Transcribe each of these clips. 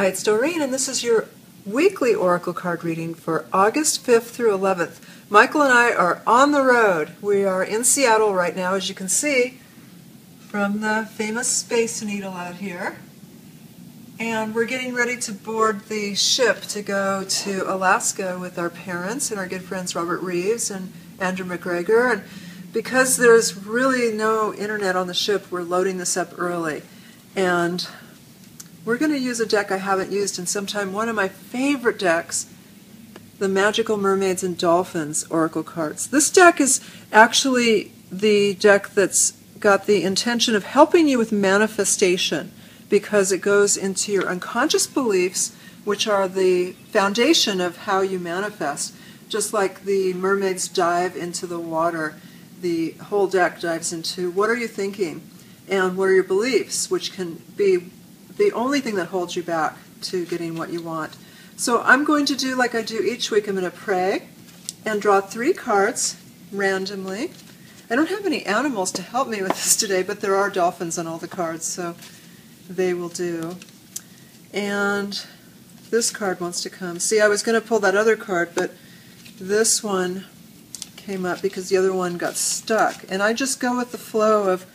Hi, it's Doreen, and this is your weekly oracle card reading for August 5th through 11th. Michael and I are on the road. We are in Seattle right now, as you can see from the famous Space Needle out here. And we're getting ready to board the ship to go to Alaska with our parents and our good friends Robert Reeves and Andrew McGregor. And because there's really no internet on the ship, we're loading this up early. And we're going to use a deck I haven't used in some time. One of my favorite decks, the Magical Mermaids and Dolphins Oracle cards. This deck is actually the deck that's got the intention of helping you with manifestation, because it goes into your unconscious beliefs, which are the foundation of how you manifest. Just like the mermaids dive into the water, the whole deck dives into what are you thinking and what are your beliefs, which can be the only thing that holds you back to getting what you want. So I'm going to do like I do each week. I'm going to pray and draw 3 cards randomly. I don't have any animals to help me with this today, but there are dolphins on all the cards, so they will do. And this card wants to come. See, I was going to pull that other card, but this one came up because the other one got stuck. And I just go with the flow of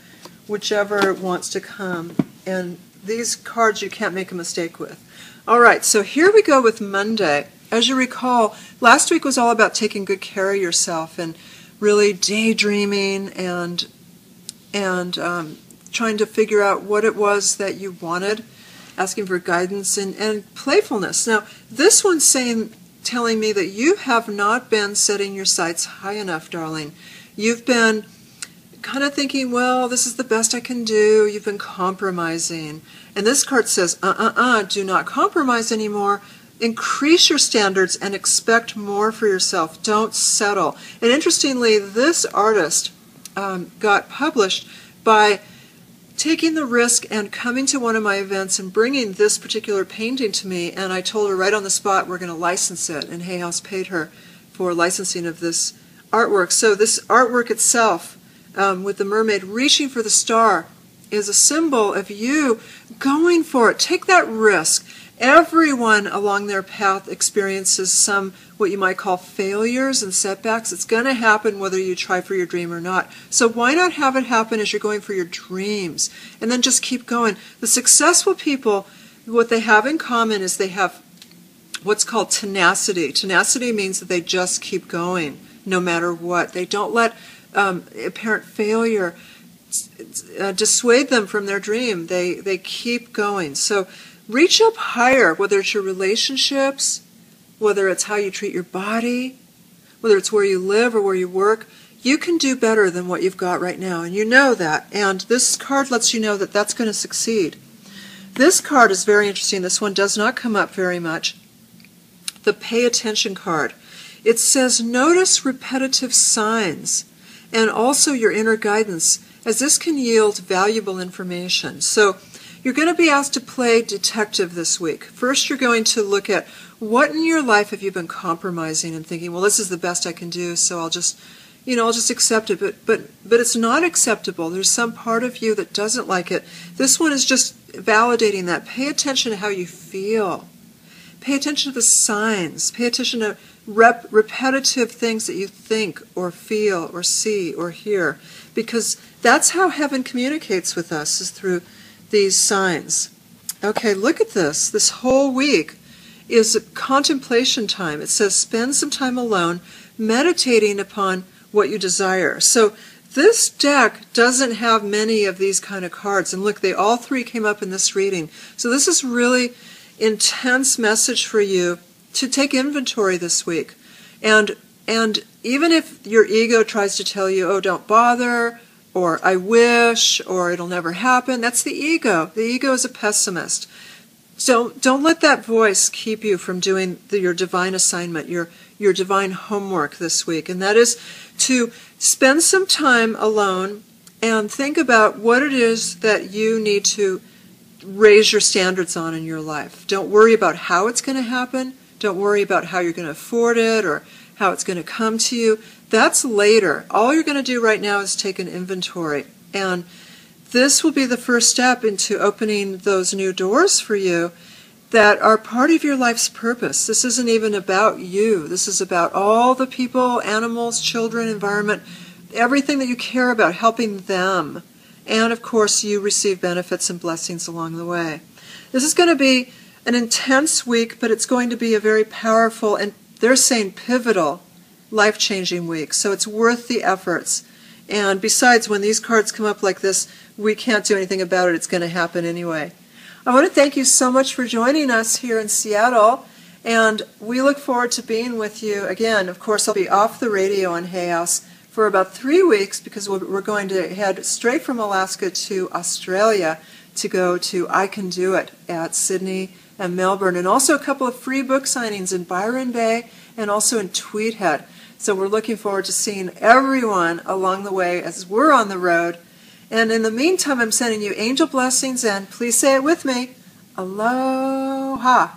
whichever wants to come. And these cards you can't make a mistake with. All right, so here we go with Monday. As you recall, last week was all about taking good care of yourself and really daydreaming and trying to figure out what it was that you wanted, asking for guidance and playfulness. Now, this one's telling me that you have not been setting your sights high enough, darling. You've been kind of thinking, well, this is the best I can do. You've been compromising. And this card says, do not compromise anymore. Increase your standards and expect more for yourself. Don't settle. And interestingly, this artist got published by taking the risk and coming to one of my events and bringing this particular painting to me, and I told her right on the spot we're going to license it, and Hay House paid her for licensing of this artwork. So this artwork itself, with the mermaid reaching for the star, is a symbol of you going for it. Take that risk. Everyone along their path experiences some what you might call failures and setbacks. It's going to happen whether you try for your dream or not. So why not have it happen as you're going for your dreams? And then just keep going. The successful people, what they have in common is they have what's called tenacity. Tenacity means that they just keep going no matter what. They don't let apparent failure dissuade them from their dream. They keep going. So reach up higher, whether it's your relationships, whether it's how you treat your body, whether it's where you live or where you work. You can do better than what you've got right now, and you know that. And this card lets you know that that's going to succeed. This card is very interesting. This one does not come up very much. The Pay Attention card. It says, notice repetitive signs and also your inner guidance, as this can yield valuable information. So you're going to be asked to play detective this week. First, you're going to look at what in your life have you been compromising and thinking, well, this is the best I can do, so I'll just accept it. But it's not acceptable. There's some part of you that doesn't like it. This one is just validating that. Pay attention to how you feel. Pay attention to the signs. Pay attention to repetitive things that you think or feel or see or hear, because that's how heaven communicates with us, is through these signs. Okay, look at this. This whole week is a contemplation time. It says spend some time alone meditating upon what you desire. So this deck doesn't have many of these kind of cards. And look, they all 3 came up in this reading. So this is really intense message for you to take inventory this week. And even if your ego tries to tell you, oh, don't bother, or I wish, or it'll never happen, that's the ego. The ego is a pessimist. So don't let that voice keep you from doing your divine assignment, your divine homework this week. And that is to spend some time alone and think about what it is that you need to raise your standards on in your life. Don't worry about how it's going to happen. Don't worry about how you're going to afford it or how it's going to come to you. That's later. All you're going to do right now is take an inventory. And this will be the first step into opening those new doors for you that are part of your life's purpose. This isn't even about you. This is about all the people, animals, children, environment, everything that you care about, helping them. And, of course, you receive benefits and blessings along the way. This is going to be an intense week, but it's going to be a very powerful, and they're saying pivotal, life-changing week. So it's worth the efforts. And besides, when these cards come up like this, we can't do anything about it. It's going to happen anyway. I want to thank you so much for joining us here in Seattle, and we look forward to being with you again. Of course, I'll be off the radio on Hay House for about 3 weeks because we're going to head straight from Alaska to Australia to go to I Can Do It at Sydney and Melbourne, and also a couple of free book signings in Byron Bay and also in Tweed Head. So we're looking forward to seeing everyone along the way as we're on the road. And in the meantime, I'm sending you angel blessings, and please say it with me, aloha.